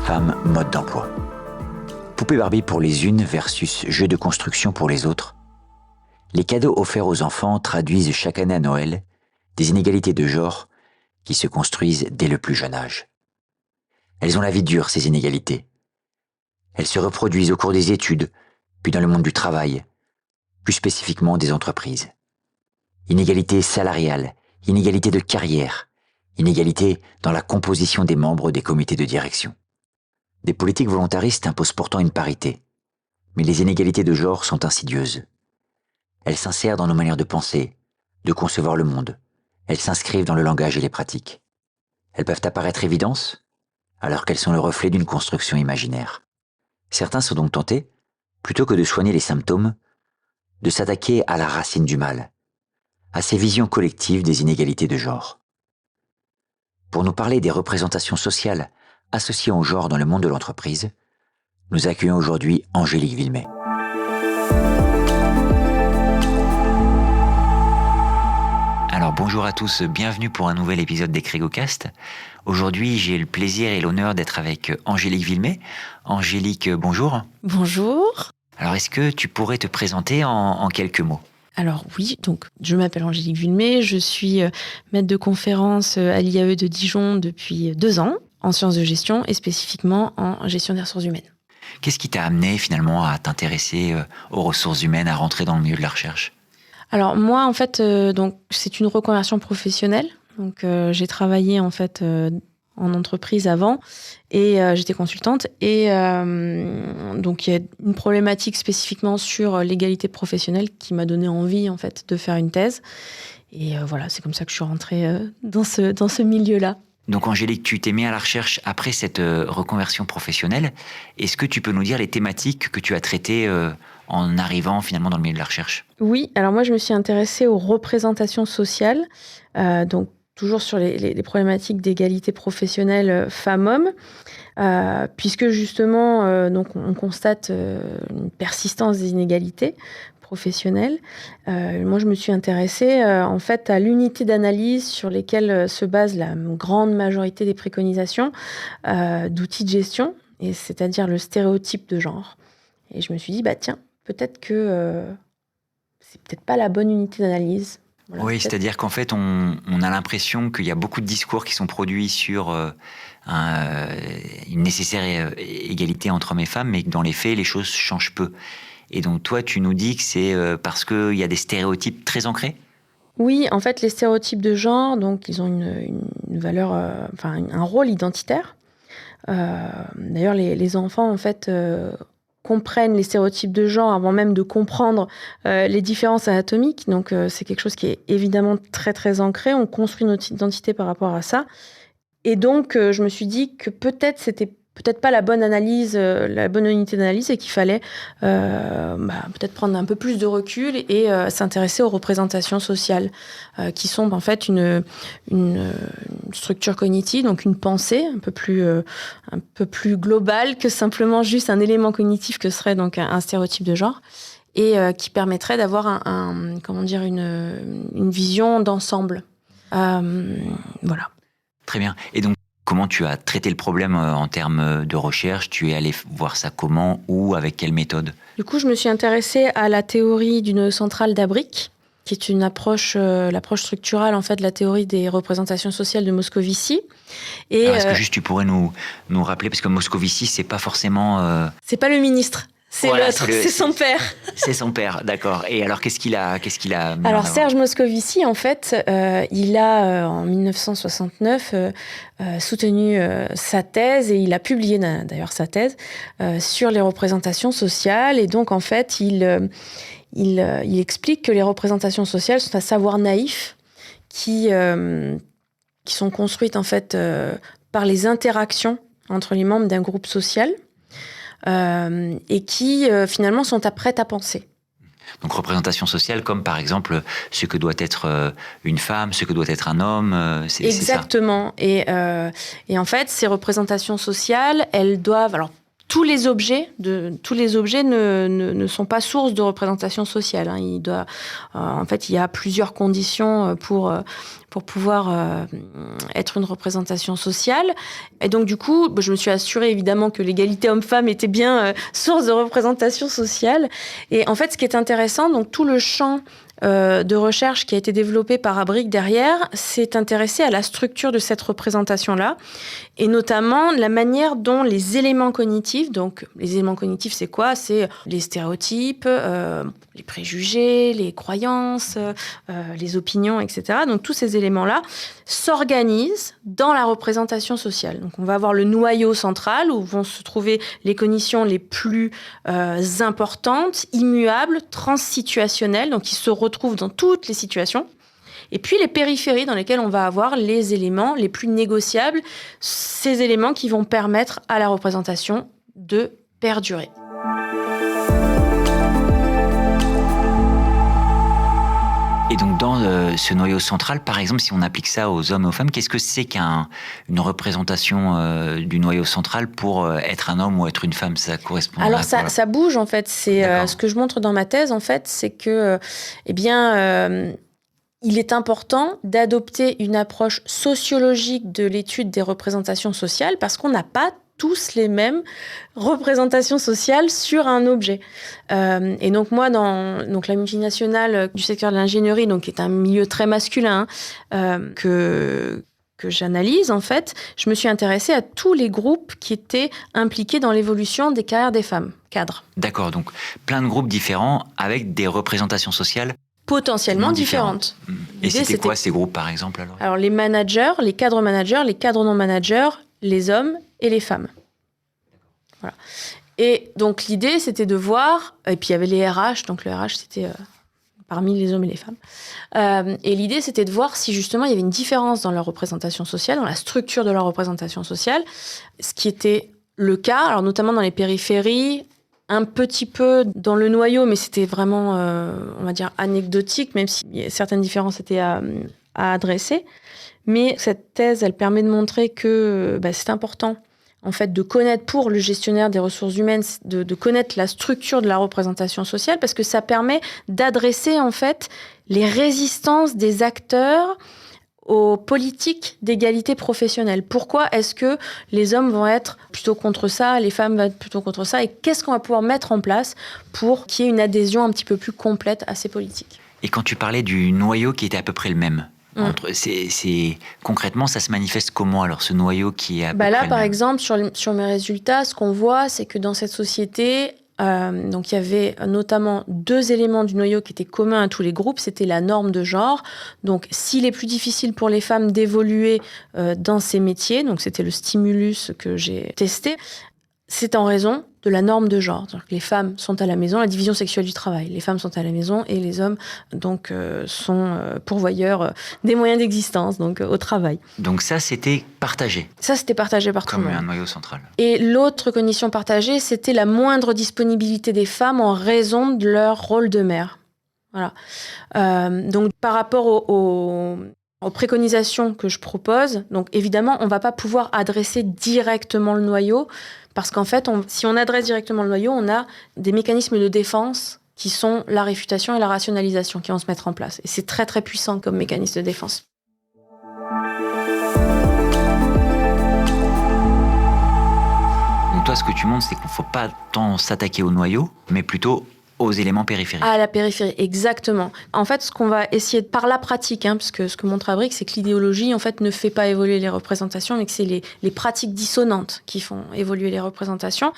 femmes, mode d'emploi. Poupée Barbie pour les unes versus jeux de construction pour les autres. Les cadeaux offerts aux enfants traduisent chaque année à Noël des inégalités de genre qui se construisent dès le plus jeune âge. Elles ont la vie dure, ces inégalités. Elles se reproduisent au cours des études, puis dans le monde du travail, plus spécifiquement des entreprises. Inégalités salariales, inégalités de carrière, inégalités dans la composition des membres des comités de direction. Des politiques volontaristes imposent pourtant une parité, mais les inégalités de genre sont insidieuses. Elles s'insèrent dans nos manières de penser, de concevoir le monde. Elles s'inscrivent dans le langage et les pratiques. Elles peuvent apparaître évidentes, alors qu'elles sont le reflet d'une construction imaginaire. Certains sont donc tentés, plutôt que de soigner les symptômes, de s'attaquer à la racine du mal, à ces visions collectives des inégalités de genre. Pour nous parler des représentations sociales associées au genre dans le monde de l'entreprise, nous accueillons aujourd'hui Angélique Villemet. Alors bonjour à tous, bienvenue pour un nouvel épisode des Crégocast. Aujourd'hui, j'ai le plaisir et l'honneur d'être avec Angélique Villemet. Angélique, bonjour. Bonjour. Alors est-ce que tu pourrais te présenter en quelques mots ? Alors oui, donc je m'appelle Angélique Villemet, je suis maître de conférence à l'IAE de Dijon depuis 2 ans, en sciences de gestion et spécifiquement en gestion des ressources humaines. Qu'est-ce qui t'a amené finalement à t'intéresser aux ressources humaines, à rentrer dans le milieu de la recherche ? Alors moi en fait, donc c'est une reconversion professionnelle. Donc j'ai travaillé en fait en entreprise avant et j'étais consultante et donc il y a une problématique spécifiquement sur l'égalité professionnelle qui m'a donné envie en fait de faire une thèse et voilà, c'est comme ça que je suis rentrée dans ce milieu-là. Donc Angélique, tu t'es mis à la recherche après cette reconversion professionnelle. Est-ce que tu peux nous dire les thématiques que tu as traitées en arrivant finalement dans le milieu de la recherche ? Oui, alors moi je me suis intéressée aux représentations sociales, donc toujours sur les problématiques d'égalité professionnelle femmes-hommes, puisque justement donc on constate une persistance des inégalités professionnelles. Moi je me suis intéressée en fait à l'unité d'analyse sur lesquelles se base la grande majorité des préconisations d'outils de gestion, et c'est-à-dire le stéréotype de genre. Et je me suis dit, tiens, peut-être que c'est peut-être pas la bonne unité d'analyse. Voilà, oui, c'est-à-dire qu'en fait, on a l'impression qu'il y a beaucoup de discours qui sont produits sur une nécessaire égalité entre hommes et femmes, mais que dans les faits, les choses changent peu. Et donc toi, tu nous dis que c'est parce qu'il y a des stéréotypes très ancrés ? Oui, en fait, les stéréotypes de genre, donc, ils ont une valeur, un rôle identitaire. D'ailleurs, les enfants, en fait, comprennent les stéréotypes de genre avant même de comprendre les différences anatomiques. Donc, c'est quelque chose qui est évidemment très, très ancré. On construit notre identité par rapport à ça. Et donc, je me suis dit que peut-être c'était pas la bonne analyse, la bonne unité d'analyse, et qu'il fallait peut-être prendre un peu plus de recul et s'intéresser aux représentations sociales, qui sont en fait une structure cognitive, donc une pensée un peu plus globale que simplement juste un élément cognitif que serait donc un stéréotype de genre, et qui permettrait d'avoir une vision d'ensemble. Voilà. Très bien. Et donc, comment tu as traité le problème en termes de recherche ? Tu es allé voir ça comment, où, avec quelle méthode ? Du coup, je me suis intéressée à la théorie d'une centrale d'Abric, qui est une l'approche structurale en fait de la théorie des représentations sociales de Moscovici. Et alors, est-ce que juste tu pourrais nous rappeler, parce que Moscovici, c'est pas forcément. C'est pas le ministre. C'est voilà, l'autre, c'est son père. C'est son père, d'accord. Et alors, qu'est-ce qu'il a mis Alors, en avant ? Serge Moscovici, en fait, il a, en 1969, soutenu sa thèse, et il a publié d'ailleurs sa thèse sur les représentations sociales. Et donc, en fait, il explique que les représentations sociales sont un savoir naïf qui sont construites, en fait, par les interactions entre les membres d'un groupe social. Et qui finalement sont prêtes à penser. Donc représentation sociale comme par exemple ce que doit être une femme, ce que doit être un homme, c'est exactement. C'est ça. Et en fait, ces représentations sociales, elles doivent... Alors, tous les objets ne sont pas source de représentation sociale. Hein. En fait, il y a plusieurs conditions pour pouvoir être une représentation sociale. Et donc, du coup, je me suis assurée, évidemment, que l'égalité homme-femme était bien source de représentation sociale. Et en fait, ce qui est intéressant, donc tout le champ de recherche qui a été développé par Abric derrière s'est intéressé à la structure de cette représentation-là, et notamment la manière dont les éléments cognitifs, donc les éléments cognitifs, c'est quoi ? C'est les stéréotypes, les préjugés, les croyances, les opinions, etc. Donc tous ces éléments-là s'organisent dans la représentation sociale. Donc on va avoir le noyau central où vont se trouver les cognitions les plus importantes, immuables, transsituationnelles, donc qui se retrouvent dans toutes les situations. Et puis les périphéries dans lesquelles on va avoir les éléments les plus négociables, ces éléments qui vont permettre à la représentation de perdurer. Et donc dans ce noyau central, par exemple, si on applique ça aux hommes et aux femmes, qu'est-ce que c'est qu'une représentation du noyau central pour être un homme ou être une femme ? Ça correspond Alors à quoi ? ça bouge en fait. C'est ce que je montre dans ma thèse en fait, c'est que il est important d'adopter une approche sociologique de l'étude des représentations sociales parce qu'on n'a pas tous les mêmes représentations sociales sur un objet. Et donc moi, dans la multinationale du secteur de l'ingénierie, donc qui est un milieu très masculin, que j'analyse, en fait, je me suis intéressée à tous les groupes qui étaient impliqués dans l'évolution des carrières des femmes, cadres. D'accord, donc plein de groupes différents avec des représentations sociales potentiellement différentes. Et c'était quoi ces groupes, par exemple, alors ? Alors, les managers, les cadres non managers, les hommes et les femmes. Voilà. Et donc, l'idée, c'était de voir... Et puis, il y avait les RH. Donc, le RH, c'était parmi les hommes et les femmes. Et l'idée, c'était de voir si, justement, il y avait une différence dans leur représentation sociale, dans la structure de leur représentation sociale, ce qui était le cas, alors notamment dans les périphéries, un petit peu dans le noyau, mais c'était vraiment, on va dire, anecdotique, même si certaines différences étaient à adresser. Mais cette thèse, elle permet de montrer que c'est important, en fait, de connaître pour le gestionnaire des ressources humaines, de connaître la structure de la représentation sociale, parce que ça permet d'adresser, en fait, les résistances des acteurs aux politiques d'égalité professionnelle. Pourquoi est-ce que les hommes vont être plutôt contre ça, les femmes vont être plutôt contre ça, et qu'est-ce qu'on va pouvoir mettre en place pour qu'il y ait une adhésion un petit peu plus complète à ces politiques ? Et quand tu parlais du noyau qui était à peu près le même, concrètement, ça se manifeste comment, alors, ce noyau qui est à peu près là, le par même ? exemple, sur mes résultats, ce qu'on voit, c'est que dans cette société, donc il y avait notamment 2 éléments du noyau qui étaient communs à tous les groupes, c'était la norme de genre. Donc s'il est plus difficile pour les femmes d'évoluer dans ces métiers, donc c'était le stimulus que j'ai testé, c'est en raison de la norme de genre. Donc, les femmes sont à la maison, la division sexuelle du travail. Les femmes sont à la maison et les hommes donc sont pourvoyeurs des moyens d'existence, donc au travail. Donc ça, c'était partagé. Ça, c'était partagé par tout le monde. Comme un noyau central. Et l'autre condition partagée, c'était la moindre disponibilité des femmes en raison de leur rôle de mère. Voilà. Donc par rapport aux préconisations que je propose, donc évidemment, on ne va pas pouvoir adresser directement le noyau, parce qu'en fait, si on adresse directement le noyau, on a des mécanismes de défense qui sont la réfutation et la rationalisation qui vont se mettre en place. Et c'est très, très puissant comme mécanisme de défense. Donc toi, ce que tu montres, c'est qu'il ne faut pas tant s'attaquer au noyau, mais plutôt aux éléments périphériques. À la périphérie, exactement. En fait, ce qu'on va essayer par la pratique, parce que ce que montre Abric, c'est que l'idéologie, en fait, ne fait pas évoluer les représentations, mais que c'est les pratiques dissonantes qui font évoluer les représentations.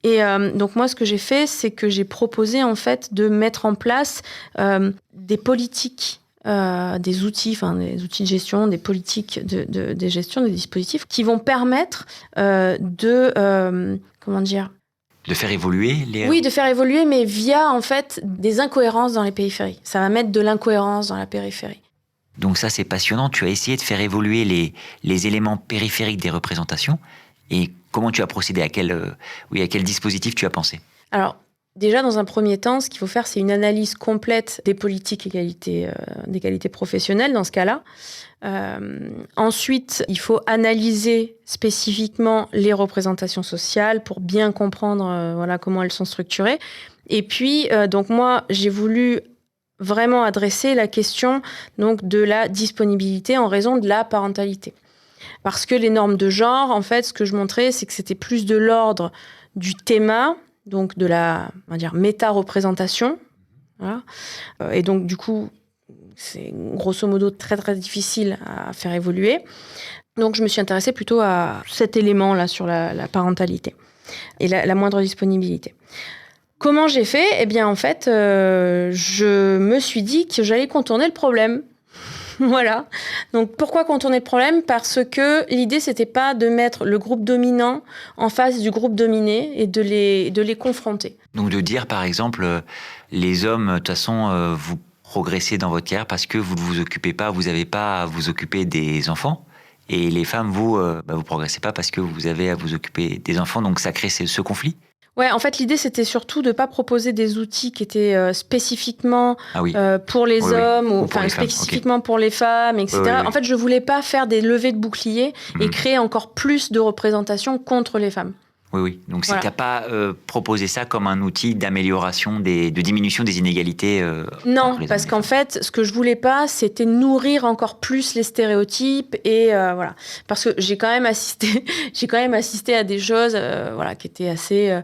Et donc moi, ce que j'ai fait, c'est que j'ai proposé, en fait, de mettre en place des politiques, des outils de gestion, des politiques de gestion, des dispositifs qui vont permettre de faire évoluer les... Oui, de faire évoluer, mais via, en fait, des incohérences dans les périphéries. Ça va mettre de l'incohérence dans la périphérie. Donc ça, c'est passionnant. Tu as essayé de faire évoluer les éléments périphériques des représentations. Et comment tu as procédé ? À quel dispositif tu as pensé ? Alors, Déjà, dans un premier temps, ce qu'il faut faire, c'est une analyse complète des politiques d'égalité professionnelle dans ce cas-là. Ensuite, il faut analyser spécifiquement les représentations sociales pour bien comprendre comment elles sont structurées. Et puis, donc moi, j'ai voulu vraiment adresser la question donc, de la disponibilité en raison de la parentalité. Parce que les normes de genre, en fait, ce que je montrais, c'est que c'était plus de l'ordre du théma, donc de la, on va dire, méta-représentation. Voilà. Et donc, du coup, c'est grosso modo très, très difficile à faire évoluer. Donc, je me suis intéressée plutôt à cet élément-là sur la parentalité et la moindre disponibilité. Comment j'ai fait ? Eh bien, en fait, je me suis dit que j'allais contourner le problème. Voilà. Donc, pourquoi contourner le problème ? Parce que l'idée, c'était pas de mettre le groupe dominant en face du groupe dominé et de les confronter. Donc, de dire, par exemple, les hommes, de toute façon, vous progressez dans votre carrière parce que vous ne vous occupez pas, vous n'avez pas à vous occuper des enfants. Et les femmes, vous progressez pas parce que vous avez à vous occuper des enfants. Donc, ça crée ce conflit. Ouais, en fait, l'idée, c'était surtout de ne pas proposer des outils qui étaient spécifiquement pour les hommes ou pour les spécifiquement pour les femmes, etc. Oui. En fait, je ne voulais pas faire des levées de boucliers et créer encore plus de représentations contre les femmes. Oui. Donc, tu n'as pas proposé ça comme un outil d'amélioration, de diminution des inégalités Non, parce qu'en fait, ce que je voulais pas, c'était nourrir encore plus les stéréotypes et voilà. Parce que j'ai quand même assisté à des choses qui étaient assez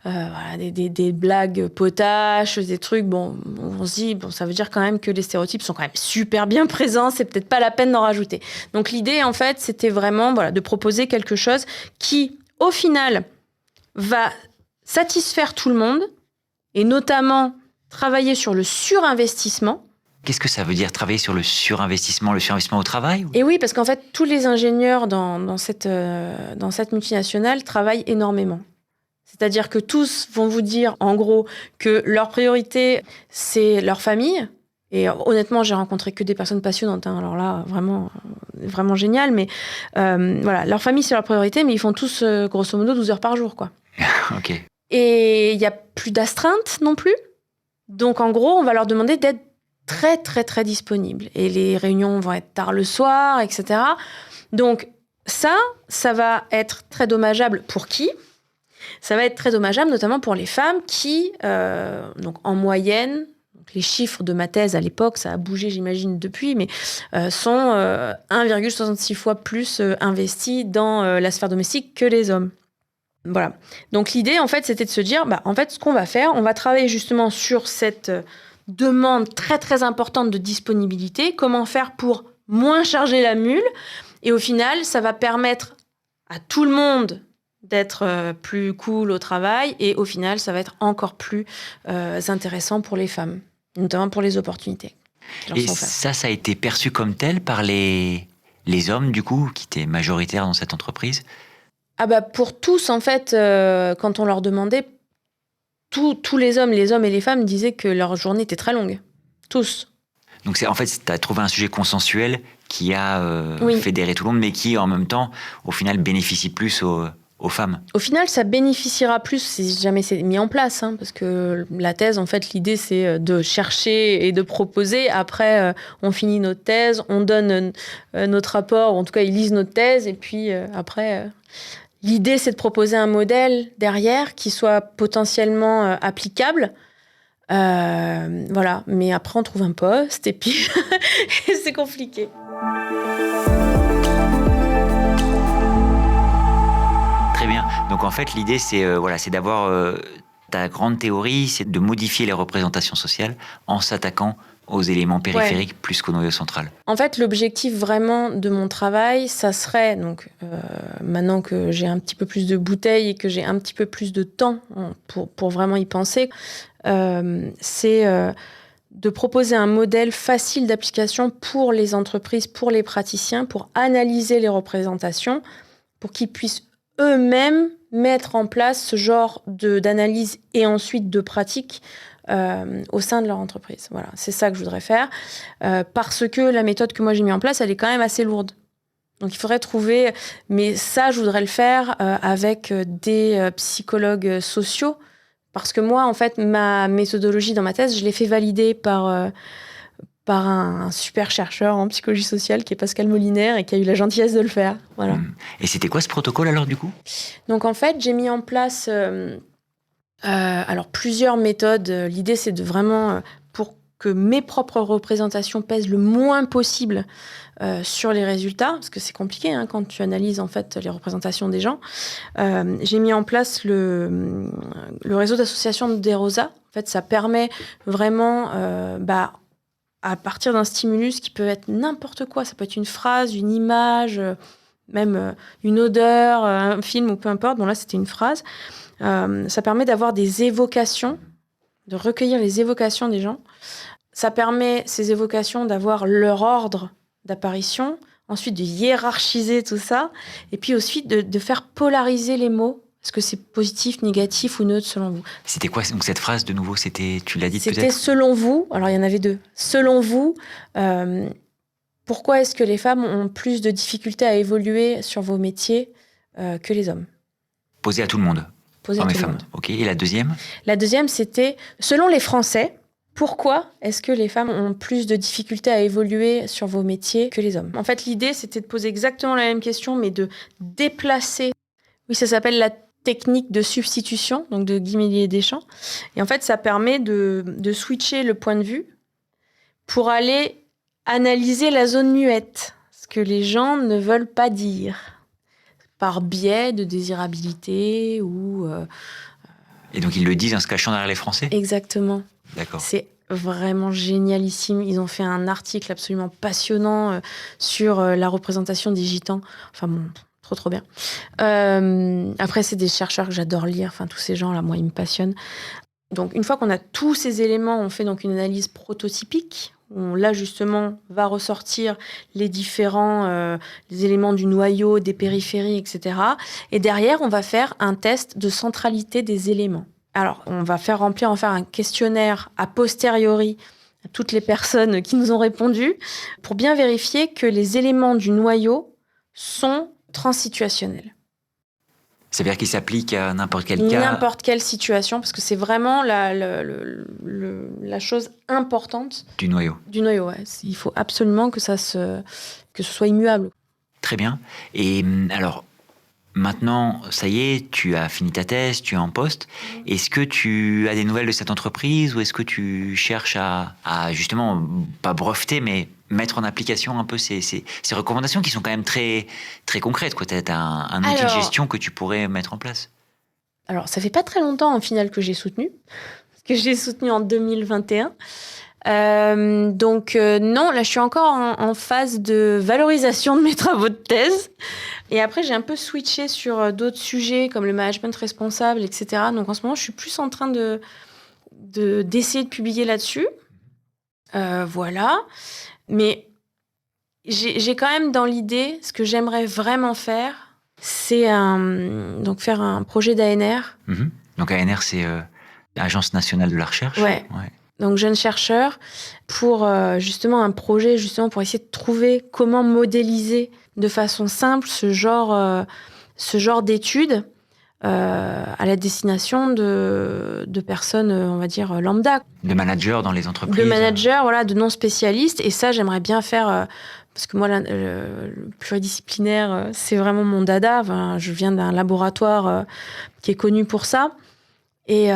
des blagues potaches, des trucs. Bon, on se dit ça veut dire quand même que les stéréotypes sont quand même super bien présents. C'est peut-être pas la peine d'en rajouter. Donc l'idée, en fait, c'était vraiment de proposer quelque chose qui, au final, va satisfaire tout le monde, et notamment travailler sur le surinvestissement. Qu'est-ce que ça veut dire, travailler sur le surinvestissement au travail ? Et oui, parce qu'en fait, tous les ingénieurs dans cette multinationale travaillent énormément. C'est-à-dire que tous vont vous dire, en gros, que leur priorité, c'est leur famille. Et honnêtement, j'ai rencontré que des personnes passionnantes. Alors là, vraiment, vraiment génial. Mais leur famille, c'est leur priorité, mais ils font tous, grosso modo, 12 heures par jour, quoi. Ok. Et il n'y a plus d'astreinte non plus. Donc, en gros, on va leur demander d'être très, très, très disponibles. Et les réunions vont être tard le soir, etc. Donc, ça va être très dommageable pour qui ? Ça va être très dommageable, notamment pour les femmes qui, donc en moyenne, les chiffres de ma thèse à l'époque, ça a bougé, j'imagine, depuis, mais sont 1,66 fois plus investies dans la sphère domestique que les hommes. Voilà. Donc l'idée, en fait, c'était de se dire, en fait, ce qu'on va faire, on va travailler justement sur cette demande très, très importante de disponibilité. Comment faire pour moins charger la mule ? Et au final, ça va permettre à tout le monde d'être plus cool au travail. Et au final, ça va être encore plus intéressant pour les femmes, notamment pour les opportunités. Et ça a été perçu comme tel par les hommes, du coup, qui étaient majoritaires dans cette entreprise ? Pour tous, en fait, quand on leur demandait, tous les hommes et les femmes disaient que leur journée était très longue. Tous. Donc, tu as trouvé un sujet consensuel qui a fédéré tout le monde, mais qui, en même temps, au final, bénéficie plus aux femmes. Au final, ça bénéficiera plus si jamais c'est mis en place, parce que la thèse, en fait, l'idée, c'est de chercher et de proposer. Après, on finit notre thèse, on donne notre rapport, en tout cas, ils lisent notre thèse, et puis après... L'idée, c'est de proposer un modèle derrière qui soit potentiellement applicable. Voilà. Mais après, on trouve un poste et puis c'est compliqué. Très bien. Donc, en fait, l'idée, c'est d'avoir ta grande théorie, c'est de modifier les représentations sociales en s'attaquant aux éléments périphériques plus qu'au noyau central. En fait, l'objectif vraiment de mon travail, ça serait, donc maintenant que j'ai un petit peu plus de bouteilles et que j'ai un petit peu plus de temps pour vraiment y penser, c'est de proposer un modèle facile d'application pour les entreprises, pour les praticiens, pour analyser les représentations, pour qu'ils puissent eux-mêmes mettre en place ce genre d'analyse et ensuite de pratique au sein de leur entreprise. Voilà, c'est ça que je voudrais faire. Parce que la méthode que moi j'ai mis en place, elle est quand même assez lourde. Donc il faudrait trouver... Mais ça, je voudrais le faire avec des psychologues sociaux Parce que moi, en fait, ma méthodologie dans ma thèse, je l'ai fait valider par un super chercheur en psychologie sociale qui est Pascal Molinaire et qui a eu la gentillesse de le faire. Voilà. Et c'était quoi ce protocole alors du coup ? Donc en fait, j'ai mis en place alors plusieurs méthodes. L'idée, c'est de vraiment, pour que mes propres représentations pèsent le moins possible sur les résultats, parce que c'est compliqué quand tu analyses en fait les représentations des gens. J'ai mis en place le réseau d'associations de DeRosa. En fait, ça permet vraiment à partir d'un stimulus qui peut être n'importe quoi. Ça peut être une phrase, une image, même une odeur, un film ou peu importe. Bon, là, c'était une phrase. Ça permet d'avoir des évocations, de recueillir les évocations des gens. Ça permet, ces évocations, d'avoir leur ordre d'apparition, ensuite de hiérarchiser tout ça, et puis ensuite de faire polariser les mots. Est-ce que c'est positif, négatif ou neutre selon vous ? C'était quoi donc cette phrase de nouveau ? C'était, tu l'as dit peut-être ? C'était selon vous. Alors il y en avait deux. Selon vous, pourquoi est-ce que les femmes ont plus de difficultés à évoluer sur vos métiers que les hommes ? Posé à tout le monde. Posé à Hommes et tout le femmes. monde. Ok. Et la deuxième ? La deuxième, c'était selon les Français. Pourquoi est-ce que les femmes ont plus de difficultés à évoluer sur vos métiers que les hommes ? En fait, l'idée, c'était de poser exactement la même question, mais de déplacer. Oui, ça s'appelle la technique de substitution, donc de Guy Méliès-Deschamps. Et en fait, ça permet de switcher le point de vue pour aller analyser la zone muette, ce que les gens ne veulent pas dire, par biais de désirabilité ou... Et donc ils le disent en se cachant derrière les Français ? Exactement. D'accord. C'est vraiment génialissime. Ils ont fait un article absolument passionnant sur la représentation des gitans. Enfin bon, trop bien. Après, c'est des chercheurs que j'adore lire. Enfin, tous ces gens-là, moi, ils me passionnent. Donc, une fois qu'on a tous ces éléments, on fait donc une analyse prototypique. Où là, justement, va ressortir les différents les éléments du noyau, des périphéries, etc. Et derrière, on va faire un test de centralité des éléments. Alors, on va faire un questionnaire a posteriori à toutes les personnes qui nous ont répondu pour bien vérifier que les éléments du noyau sont transsituationnels. Ça veut dire qu'il s'applique à n'importe quel cas ? N'importe quelle situation, parce que c'est vraiment la chose importante Du noyau. Du noyau, ouais. Il faut absolument que ce soit immuable. Très bien. Et alors... Maintenant, ça y est, tu as fini ta thèse, tu es en poste. Est-ce que tu as des nouvelles de cette entreprise ou est-ce que tu cherches à justement, pas breveter, mais mettre en application un peu ces recommandations qui sont quand même très, très concrètes, quoi. Tu as un outil de gestion que tu pourrais mettre en place. Alors, ça fait pas très longtemps en finale que j'ai soutenu, parce que j'ai soutenu en 2021. Donc non, là je suis encore en phase de valorisation de mes travaux de thèse. Et après, j'ai un peu switché sur d'autres sujets comme le management responsable, etc. Donc en ce moment, je suis plus en train d'essayer de publier là-dessus. Voilà. Mais j'ai quand même dans l'idée, ce que j'aimerais vraiment faire, c'est faire un projet d'ANR. Mmh. Donc ANR, c'est Agence nationale de la recherche. Ouais. Donc jeunes chercheurs, pour justement un projet pour essayer de trouver comment modéliser de façon simple ce genre d'études à la destination de personnes, on va dire, lambda. De managers dans les entreprises. De managers, voilà, de non-spécialistes. Et ça, j'aimerais bien faire... parce que moi, le pluridisciplinaire, c'est vraiment mon dada. Enfin, je viens d'un laboratoire qui est connu pour ça. Et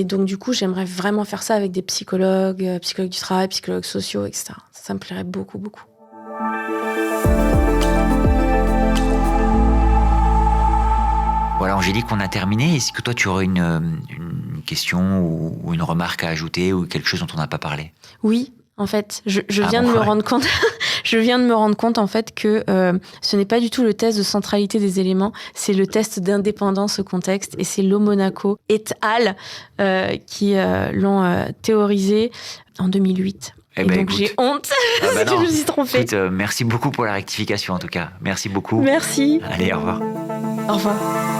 donc, du coup, j'aimerais vraiment faire ça avec des psychologues du travail, psychologues sociaux, etc. Ça me plairait beaucoup, beaucoup. Voilà, Angélique, on a terminé. Est-ce que toi, tu aurais une question ou une remarque à ajouter ou quelque chose dont on n'a pas parlé ? Oui, en fait, je viens de me rendre compte. Je viens de me rendre compte, en fait, que ce n'est pas du tout le test de centralité des éléments, c'est le test d'indépendance au contexte, et c'est Lomonaco et al. Qui l'ont théorisé en 2008. Et donc, écoute, j'ai honte parce que je me suis trompée. Écoute, merci beaucoup pour la rectification, en tout cas. Merci beaucoup. Merci. Allez, au revoir. Au revoir.